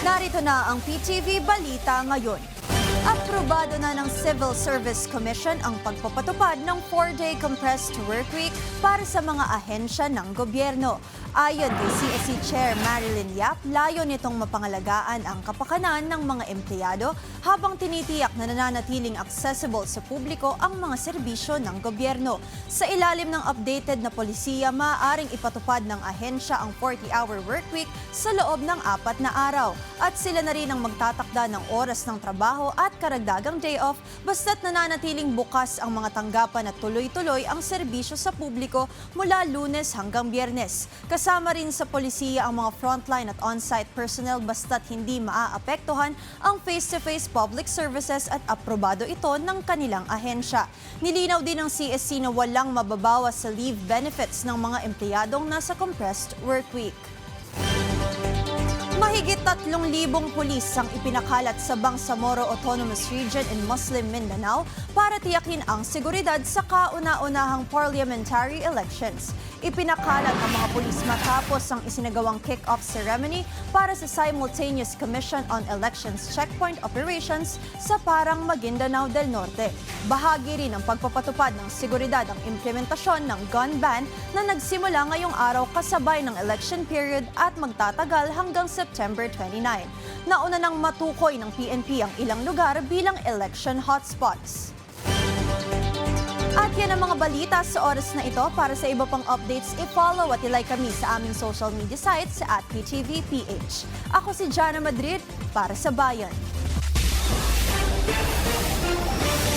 Narito na ang PTV Balita ngayon. Aprobado na ng Civil Service Commission ang pagpapatupad ng 4-day compressed workweek para sa mga ahensya ng gobyerno. Ayon kay CSC Chair Marilyn Yap, layo nitong mapangalagaan ang kapakanan ng mga empleyado habang tinitiyak na nananatiling accessible sa publiko ang mga serbisyo ng gobyerno. Sa ilalim ng updated na polisiya, maaaring ipatupad ng ahensya ang 40-hour workweek sa loob ng 4 na araw. At sila na rin ang magtatakda ng oras ng trabaho at karagdagang day off basta't nananatiling bukas ang mga tanggapan at tuloy-tuloy ang serbisyo sa publiko mula Lunes hanggang Biyernes. Kasama rin sa polisiya ang mga frontline at on-site personnel basta't hindi maaapektuhan ang face-to-face public services at aprobado ito ng kanilang ahensya. Nilinaw din ng CSC na walang mababawas sa leave benefits ng mga empleyadong nasa compressed workweek. Mahigit 3,000 pulis ang ipinakalat sa Bangsamoro Autonomous Region in Muslim Mindanao para tiyakin ang seguridad sa kauna-unahang parliamentary elections. Ipinakalat ang mga pulis matapos ang isinagawang kick-off ceremony para sa Simultaneous Commission on Elections Checkpoint Operations sa Parang, Maguindanao del Norte. Bahagi rin ng pagpapatupad ng seguridad ang implementasyon ng gun ban na nagsimula ngayong araw kasabay ng election period at magtatagal hanggang September 29. Nauna nang matukoy ng PNP ang ilang lugar bilang election hotspots. At yan ang mga balita sa oras na ito. Para sa iba pang updates, i-follow at i-like kami sa aming social media sites sa @PTVPH. Ako si Jana Madrid para sa Bayan.